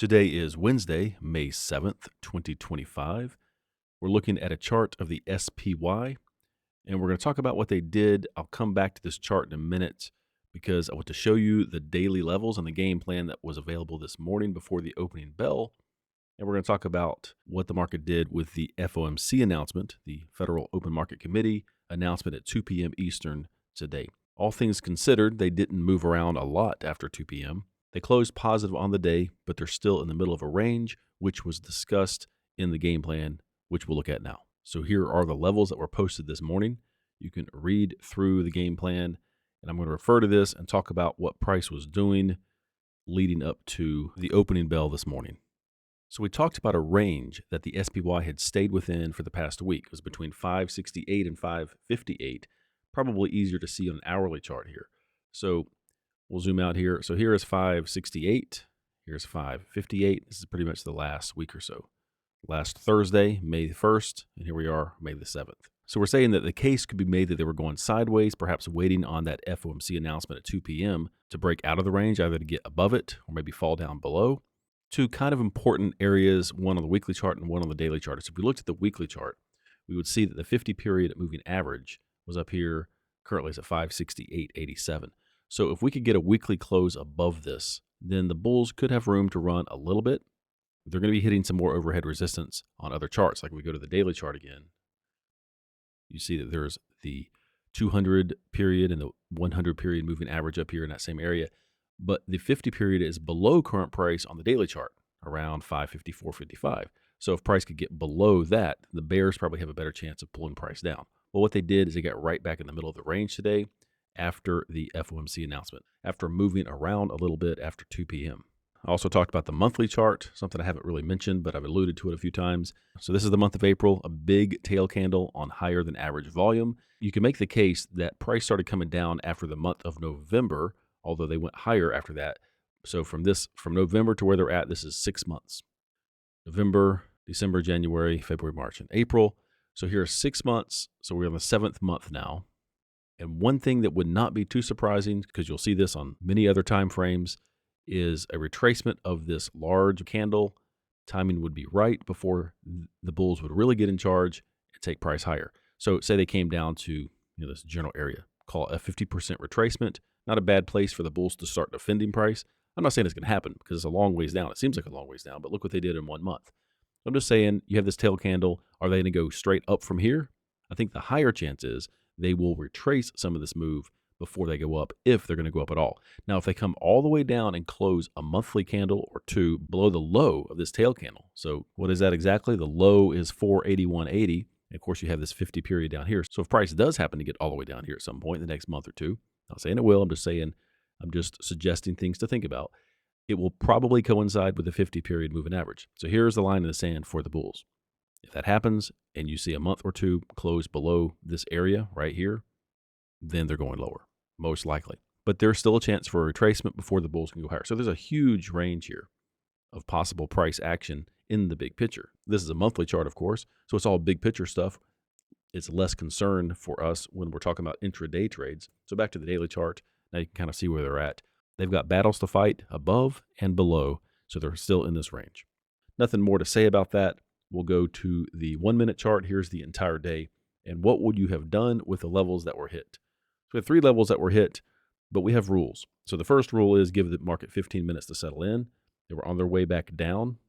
Today is Wednesday, May 7th, 2025. We're looking at a chart of the SPY, and we're going to talk about what they did. I'll come back to this chart in a minute because I want to show you the daily levels and the game plan that was available this morning before the opening bell. And we're going to talk about what the market did with the FOMC announcement, the Federal Open Market Committee announcement at 2 p.m. Eastern today. All things considered, they didn't move around a lot after 2 p.m. They closed positive on the day, but they're still in the middle of a range, which was discussed in the game plan, which we'll look at now. So here are the levels that were posted this morning. You can read through the game plan, and I'm going to refer to this and talk about what price was doing leading up to the opening bell this morning. So we talked about a range that the SPY had stayed within for the past week. It was between 568 and 558, probably easier to see on an hourly chart here. So we'll zoom out here. So here is 568. Here's 558. This is pretty much the last week or so. Last Thursday, May 1st, and here we are, May the 7th. So we're saying that the case could be made that they were going sideways, perhaps waiting on that FOMC announcement at 2 p.m. to break out of the range, either to get above it or maybe fall down below. Two kind of important areas, one on the weekly chart and one on the daily chart. So if we looked at the weekly chart, we would see that the 50-period moving average was up here. Currently it's at 568.87. So if we could get a weekly close above this, then the bulls could have room to run a little bit. They're going to be hitting some more overhead resistance on other charts. Like if we go to the daily chart again, you see that there's the 200 period and the 100 period moving average up here in that same area. But the 50 period is below current price on the daily chart, around 554.55. So if price could get below that, the bears probably have a better chance of pulling price down. Well, what they did is they got right back in the middle of the range today after the FOMC announcement, after moving around a little bit after 2 p.m. I also talked about the monthly chart, something I haven't really mentioned, but I've alluded to it a few times. So this is the month of April, a big tail candle on higher than average volume. You can make the case that price started coming down after the month of November, although they went higher after that. So from November to where they're at, this is 6 months. November, December, January, February, March, and April. So here are 6 months. So we're on the 7th month now. And one thing that would not be too surprising, because you'll see this on many other time frames, is a retracement of this large candle. Timing would be right before the bulls would really get in charge and take price higher. So say they came down to this general area, call it a 50% retracement. Not a bad place for the bulls to start defending price. I'm not saying it's going to happen because it's a long ways down. It seems like a long ways down, but look what they did in 1 month. I'm just saying you have this tail candle. Are they going to go straight up from here? I think the higher chance is they will retrace some of this move before they go up, if they're going to go up at all. Now, if they come all the way down and close a monthly candle or two below the low of this tail candle. So what is that exactly? The low is 481.80. And of course, you have this 50 period down here. So if price does happen to get all the way down here at some point in the next month or two, I'm not saying it will, I'm just suggesting things to think about. It will probably coincide with the 50 period moving average. So here's the line in the sand for the bulls. If that happens and you see a month or two close below this area right here, then they're going lower, most likely. But there's still a chance for a retracement before the bulls can go higher. So there's a huge range here of possible price action in the big picture. This is a monthly chart, of course, so it's all big picture stuff. It's less concern for us when we're talking about intraday trades. So back to the daily chart. Now you can kind of see where they're at. They've got battles to fight above and below, so they're still in this range. Nothing more to say about that. We'll go to the 1 minute chart. Here's the entire day. And what would you have done with the levels that were hit? So we have 3 levels that were hit, but we have rules. So the first rule is give the market 15 minutes to settle in. They were on their way back down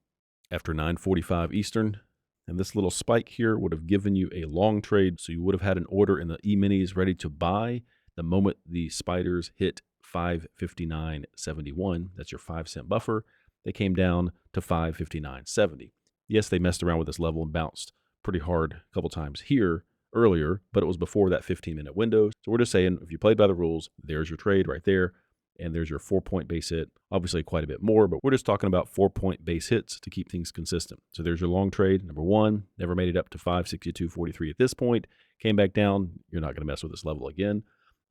after 9:45 Eastern. And this little spike here would have given you a long trade. So you would have had an order in the E-minis ready to buy the moment the spiders hit 559.71. That's your 5-cent buffer. They came down to 559.70. Yes, they messed around with this level and bounced pretty hard a couple times here earlier, but it was before that 15-minute window. So we're just saying, if you played by the rules, there's your trade right there. And there's your 4-point base hit. Obviously quite a bit more, but we're just talking about 4-point base hits to keep things consistent. So there's your long trade. Number 1, never made it up to 562.43 at this point. Came back down. You're not going to mess with this level again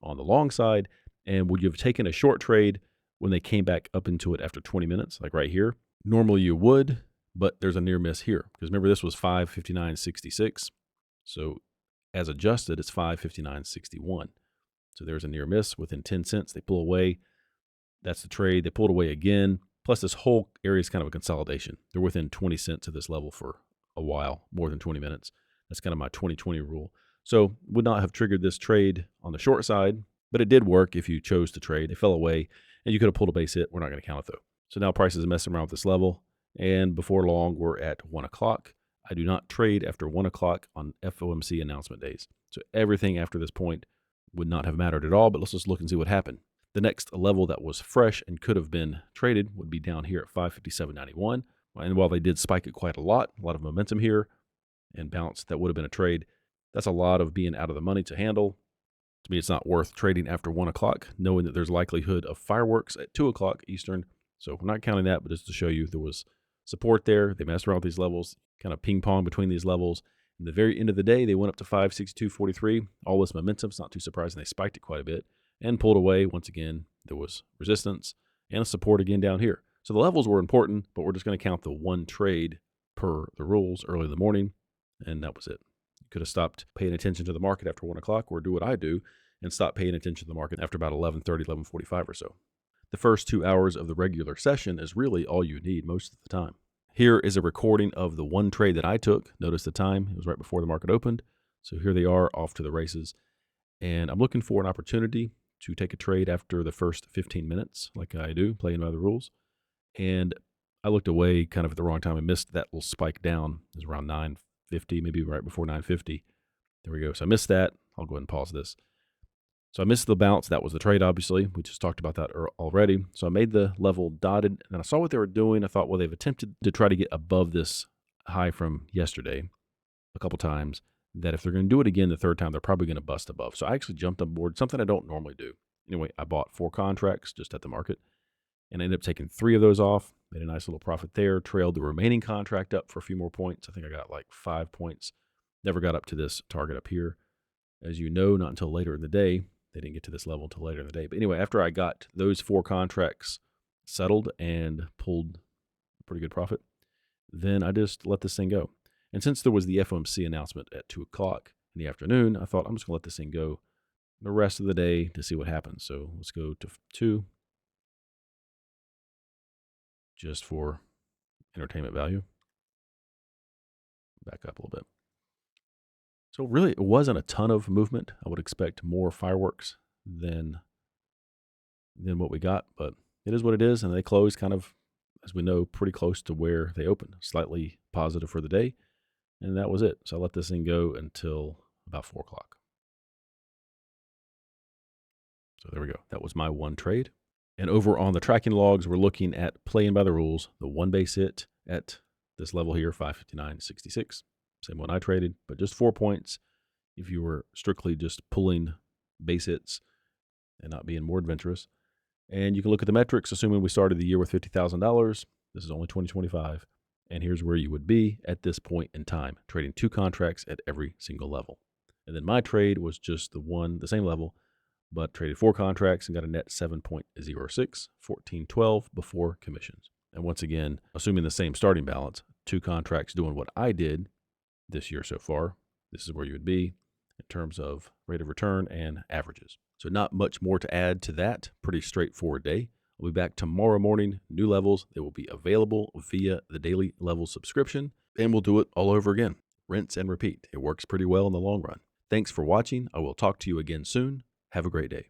on the long side. And would you have taken a short trade when they came back up into it after 20 minutes, like right here? Normally you would, but there's a near miss here. Because remember, this was 559.66. So as adjusted, it's 559.61. So there's a near miss within 10 cents. They pull away. That's the trade. They pulled away again. Plus, this whole area is kind of a consolidation. They're within 20 cents of this level for a while, more than 20 minutes. That's kind of my 2020 rule. So would not have triggered this trade on the short side, but it did work if you chose to trade. It fell away, and you could have pulled a base hit. We're not going to count it, though. So now prices are messing around with this level, and before long, we're at 1 o'clock. I do not trade after 1 o'clock on FOMC announcement days. So everything after this point would not have mattered at all, but let's just look and see what happened. The next level that was fresh and could have been traded would be down here at 557.91. And while they did spike it quite a lot of momentum here and bounce, that would have been a trade. That's a lot of being out of the money to handle. To me, it's not worth trading after 1 o'clock, knowing that there's likelihood of fireworks at 2 o'clock Eastern. So we're not counting that, but just to show you there was support there. They messed around with these levels, kind of ping pong between these levels. In the very end of the day, they went up to 562.43. All this momentum, it's not too surprising. They spiked it quite a bit and pulled away. Once again, there was resistance and support again down here. So the levels were important, but we're just going to count the one trade per the rules early in the morning, and that was it. You could have stopped paying attention to the market after 1 o'clock, or do what I do and stop paying attention to the market after about 11:30, 11:45 or so. The first 2 hours of the regular session is really all you need most of the time. Here is a recording of the one trade that I took. Notice the time. It was right before the market opened. So here they are off to the races. And I'm looking for an opportunity to take a trade after the first 15 minutes, like I do, playing by the rules. And I looked away kind of at the wrong time. I missed that little spike down. It was around 9:50, maybe right before 9:50. There we go. So I missed that. I'll go ahead and pause this. So I missed the bounce. That was the trade, obviously. We just talked about that already. So I made the level dotted, and I saw what they were doing. I thought, well, they've attempted to try to get above this high from yesterday a couple times, that if they're going to do it again the third time, they're probably going to bust above. So I actually jumped on board, something I don't normally do. Anyway, I bought 4 contracts just at the market, and I ended up taking 3 of those off. Made a nice little profit there. Trailed the remaining contract up for a few more points. I think I got like 5 points. Never got up to this target up here. As you know, not until later in the day. They didn't get to this level until later in the day. But anyway, after I got those 4 contracts settled and pulled a pretty good profit, then I just let this thing go. And since there was the FOMC announcement at 2 o'clock in the afternoon, I thought I'm just going to let this thing go the rest of the day to see what happens. So let's go to 2 just for entertainment value. Back up a little bit. So really, it wasn't a ton of movement. I would expect more fireworks than what we got, but it is what it is, and they closed kind of, as we know, pretty close to where they opened, slightly positive for the day, and that was it. So I let this thing go until about 4 o'clock. So there we go. That was my one trade. And over on the tracking logs, we're looking at playing by the rules, the one base hit at this level here, 559.66. Same one I traded, but just 4 points if you were strictly just pulling base hits and not being more adventurous. And you can look at the metrics, assuming we started the year with $50,000. This is only 2025. And here's where you would be at this point in time, trading 2 contracts at every single level. And then my trade was just the same level, but traded 4 contracts and got a net 7.06, 1412 before commissions. And once again, assuming the same starting balance, 2 contracts doing what I did this year so far, this is where you would be in terms of rate of return and averages. So not much more to add to that. Pretty straightforward day. I'll be back tomorrow morning. New levels. They will be available via the daily level subscription, and we'll do it all over again. Rinse and repeat. It works pretty well in the long run. Thanks for watching. I will talk to you again soon. Have a great day.